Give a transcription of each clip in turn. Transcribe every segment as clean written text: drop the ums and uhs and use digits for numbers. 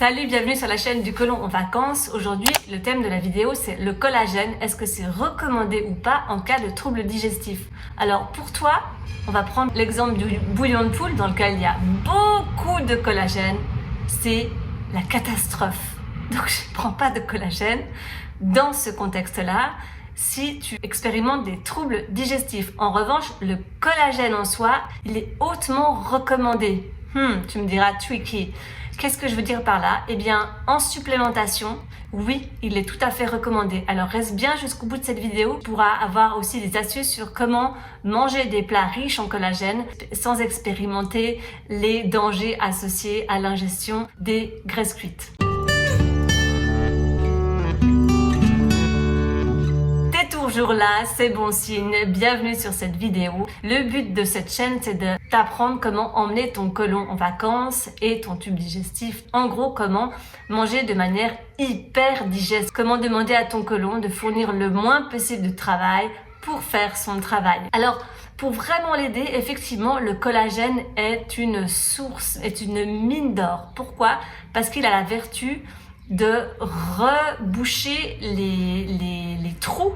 Salut, bienvenue sur la chaîne du Côlon en vacances. Aujourd'hui, le thème de la vidéo, c'est le collagène. Est-ce que c'est recommandé ou pas en cas de troubles digestifs? Alors pour toi, on va prendre l'exemple du bouillon de poule dans lequel il y a beaucoup de collagène. C'est la catastrophe. Donc je ne prends pas de collagène dans ce contexte-là si tu expérimentes des troubles digestifs. En revanche, le collagène en soi, il est hautement recommandé. Tu me diras tricky. Qu'est-ce que je veux dire par là? Eh bien, en supplémentation, oui, il est tout à fait recommandé. Alors reste bien jusqu'au bout de cette vidéo. Tu pourras avoir aussi des astuces sur comment manger des plats riches en collagène sans expérimenter les dangers associés à l'ingestion des graisses cuites. Toujours là, c'est bon signe. Bienvenue sur cette vidéo. Le but de cette chaîne, c'est de t'apprendre comment emmener ton côlon en vacances et ton tube digestif. En gros, comment manger de manière hyper digeste. Comment demander à ton côlon de fournir le moins possible de travail pour faire son travail. Alors, pour vraiment l'aider, effectivement, le collagène est une source, est une mine d'or. Pourquoi? Parce qu'il a la vertu de reboucher les trous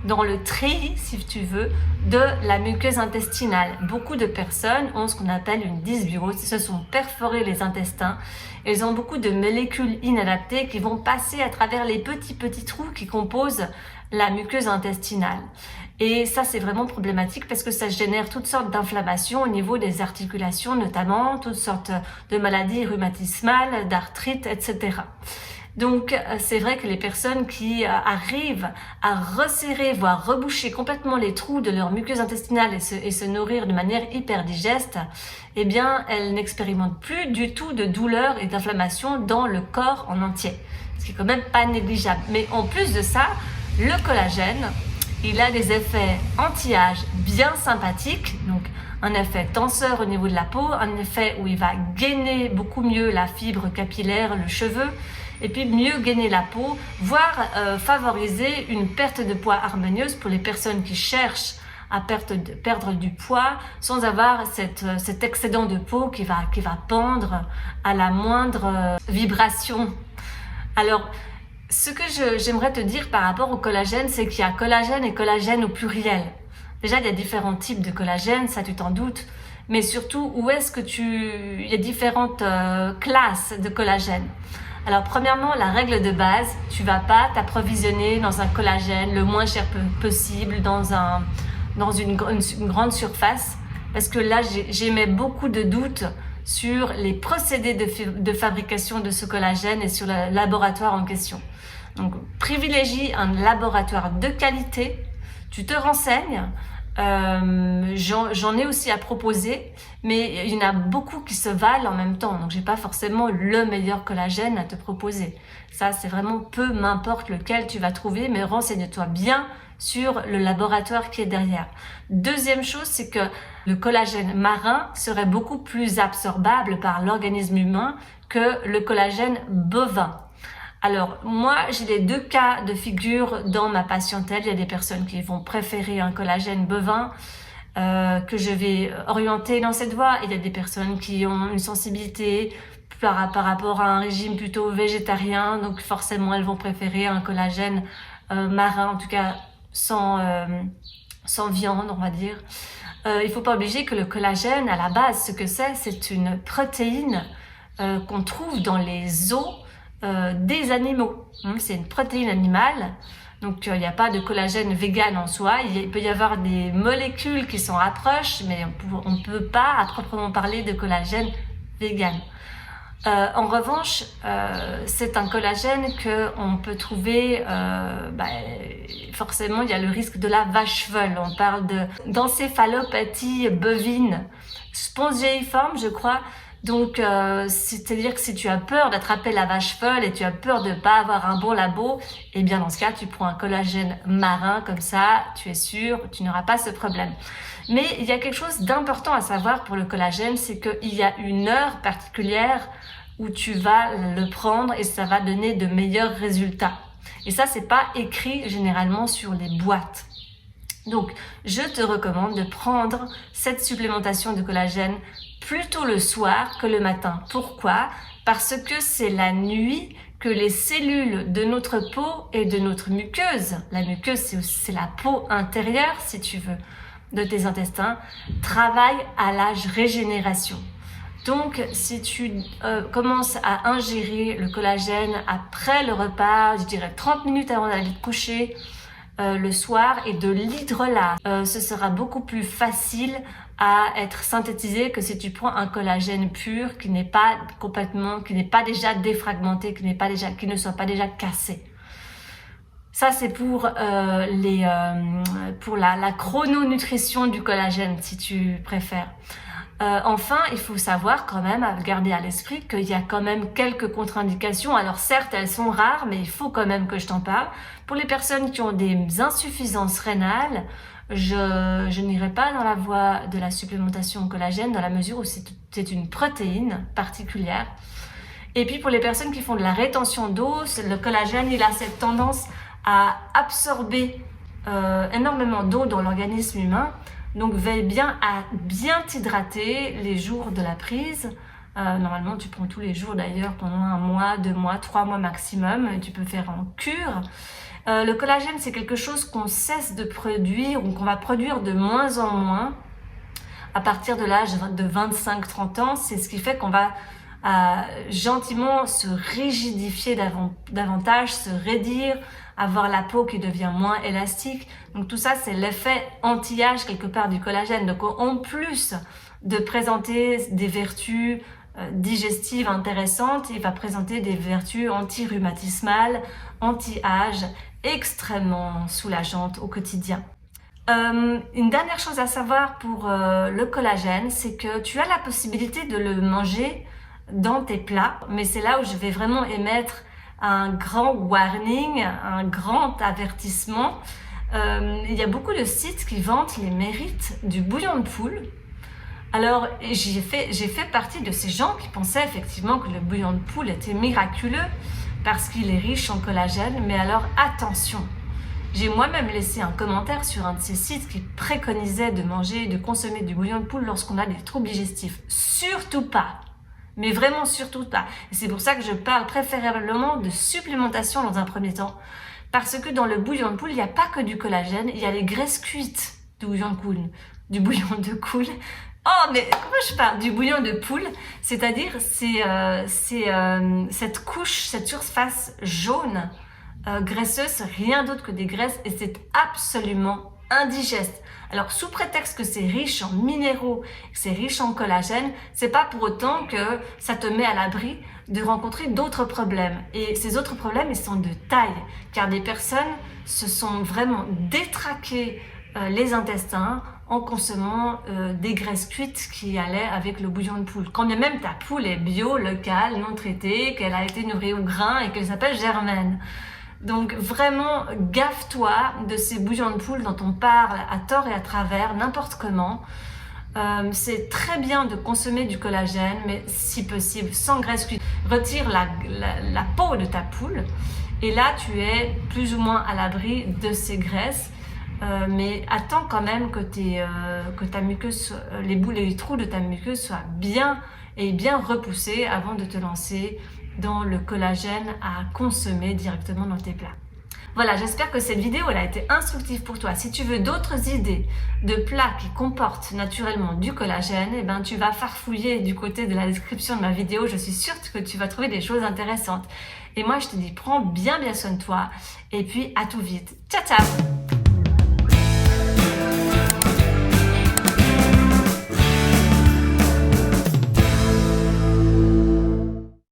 dans le treillis, si tu veux, de la muqueuse intestinale. Beaucoup de personnes ont ce qu'on appelle une dysbiose, se sont perforés les intestins. Elles ont beaucoup de molécules inadaptées qui vont passer à travers les petits trous qui composent la muqueuse intestinale. Et ça, c'est vraiment problématique parce que ça génère toutes sortes d'inflammations au niveau des articulations, notamment toutes sortes de maladies rhumatismales, d'arthrite, etc. Donc, c'est vrai que les personnes qui arrivent à resserrer, voire reboucher complètement les trous de leur muqueuse intestinale et se nourrir de manière hyper digeste, eh bien, elles n'expérimentent plus du tout de douleur et d'inflammation dans le corps en entier. Ce qui est quand même pas négligeable. Mais en plus de ça, le collagène, il a des effets anti-âge bien sympathiques. Donc, un effet tenseur au niveau de la peau, un effet où il va gainer beaucoup mieux la fibre capillaire, le cheveu, et puis mieux gainer la peau, voire favoriser une perte de poids harmonieuse pour les personnes qui cherchent à perdre du poids sans avoir cet excédent de peau qui va pendre à la moindre vibration. Alors, ce que j'aimerais te dire par rapport au collagène, c'est qu'il y a collagène et collagène au pluriel. Déjà, il y a différents types de collagène, ça tu t'en doutes, mais surtout, où est-ce que il y a différentes classes de collagène. Alors premièrement, la règle de base, tu vas pas t'approvisionner dans un collagène le moins cher possible dans une grande surface, parce que là j'émets beaucoup de doutes sur les procédés de fabrication de ce collagène et sur le laboratoire en question. Donc privilégie un laboratoire de qualité, tu te renseignes. J'en ai aussi à proposer, mais il y en a beaucoup qui se valent en même temps, donc j'ai pas forcément le meilleur collagène à te proposer. Ça, c'est vraiment peu m'importe lequel tu vas trouver, mais renseigne-toi bien sur le laboratoire qui est derrière. Deuxième chose, c'est que le collagène marin serait beaucoup plus absorbable par l'organisme humain que le collagène bovin. Alors, moi, j'ai les deux cas de figure dans ma patientèle. Il y a des personnes qui vont préférer un collagène bovin que je vais orienter dans cette voie. Il y a des personnes qui ont une sensibilité par rapport à un régime plutôt végétarien. Donc, forcément, elles vont préférer un collagène marin, en tout cas sans viande, on va dire. Il faut pas obliger que le collagène, à la base, ce que c'est une protéine qu'on trouve dans les os des animaux. C'est une protéine animale, donc il n'y a pas de collagène vegan en soi. Il peut y avoir des molécules qui s'en rapprochent, mais on ne peut pas à proprement parler de collagène vegan. En revanche, c'est un collagène qu'on peut trouver, forcément il y a le risque de la vache-folle. On parle d'encéphalopathie bovine spongieiforme, je crois. Donc, c'est-à-dire que si tu as peur d'attraper la vache folle et tu as peur de pas avoir un bon labo, eh bien dans ce cas, tu prends un collagène marin comme ça, tu es sûr, tu n'auras pas ce problème. Mais il y a quelque chose d'important à savoir pour le collagène, c'est qu'il y a une heure particulière où tu vas le prendre et ça va donner de meilleurs résultats. Et ça, c'est pas écrit généralement sur les boîtes. Donc, je te recommande de prendre cette supplémentation de collagène plutôt le soir que le matin. Pourquoi? parce que c'est la nuit que les cellules de notre peau et de notre muqueuse, la muqueuse c'est la peau intérieure si tu veux, de tes intestins, travaillent à la régénération. Donc si tu commences à ingérer le collagène après le repas, je dirais 30 minutes avant d'aller te coucher, le soir, et de l'hydrolat, ce sera beaucoup plus facile à être synthétisé que si tu prends un collagène pur qui n'est pas déjà défragmenté, qui ne soit pas déjà cassé. Ça c'est pour la chrononutrition du collagène si tu préfères. Enfin, il faut savoir quand même, à garder à l'esprit qu'il y a quand même quelques contre-indications. Alors certes, elles sont rares, mais il faut quand même que je t'en parle. Pour les personnes qui ont des insuffisances rénales, je n'irai pas dans la voie de la supplémentation en collagène dans la mesure où c'est une protéine particulière. Et puis pour les personnes qui font de la rétention d'eau, le collagène, il a cette tendance à absorber énormément d'eau dans l'organisme humain. Donc veille bien à bien t'hydrater les jours de la prise. Normalement tu prends tous les jours d'ailleurs pendant 1 mois, 2 mois, 3 mois maximum. Tu peux faire en cure. Le collagène c'est quelque chose qu'on cesse de produire ou qu'on va produire de moins en moins à partir de l'âge de 25-30 ans. C'est ce qui fait qu'on va gentiment se rigidifier davantage, se raidir, avoir la peau qui devient moins élastique. Donc tout ça, c'est l'effet anti-âge quelque part du collagène. Donc en plus de présenter des vertus digestives intéressantes, il va présenter des vertus anti-rhumatismales, anti-âge, extrêmement soulageantes au quotidien. Une dernière chose à savoir pour le collagène, c'est que tu as la possibilité de le manger dans tes plats, mais c'est là où je vais vraiment émettre un grand warning, un grand avertissement. Il y a beaucoup de sites qui vantent les mérites du bouillon de poule. Alors j'ai fait partie de ces gens qui pensaient effectivement que le bouillon de poule était miraculeux parce qu'il est riche en collagène, mais alors attention, j'ai moi-même laissé un commentaire sur un de ces sites qui préconisait de manger et de consommer du bouillon de poule lorsqu'on a des troubles digestifs. Surtout pas! Mais vraiment surtout pas. Et c'est pour ça que je parle préférablement de supplémentation dans un premier temps. Parce que dans le bouillon de poule, il n'y a pas que du collagène, il y a les graisses cuites du bouillon de poule. Oh, mais comment je parle du bouillon de poule? C'est-à-dire, cette couche, cette surface jaune, graisseuse, c'est rien d'autre que des graisses et c'est absolument indigeste. Alors, sous prétexte que c'est riche en minéraux, que c'est riche en collagène, c'est pas pour autant que ça te met à l'abri de rencontrer d'autres problèmes. Et ces autres problèmes, ils sont de taille, car des personnes se sont vraiment détraquées les intestins en consommant des graisses cuites qui allaient avec le bouillon de poule. Quand bien même ta poule est bio, locale, non traitée, qu'elle a été nourrie au grain et qu'elle s'appelle Germaine. Donc vraiment, gaffe-toi de ces bouillons de poule dont on parle à tort et à travers, n'importe comment. C'est très bien de consommer du collagène, mais si possible, sans graisse cuite. Retire la peau de ta poule et là, tu es plus ou moins à l'abri de ces graisses. Mais attends quand même que ta muqueuse, les trous de ta muqueuse soient bien repoussés avant de te lancer dans le collagène à consommer directement dans tes plats. Voilà, j'espère que cette vidéo elle a été instructive pour toi. Si tu veux d'autres idées de plats qui comportent naturellement du collagène, eh ben, tu vas farfouiller du côté de la description de ma vidéo. Je suis sûre que tu vas trouver des choses intéressantes. Et moi, je te dis, prends bien soin de toi. Et puis, à tout vite. Ciao, ciao!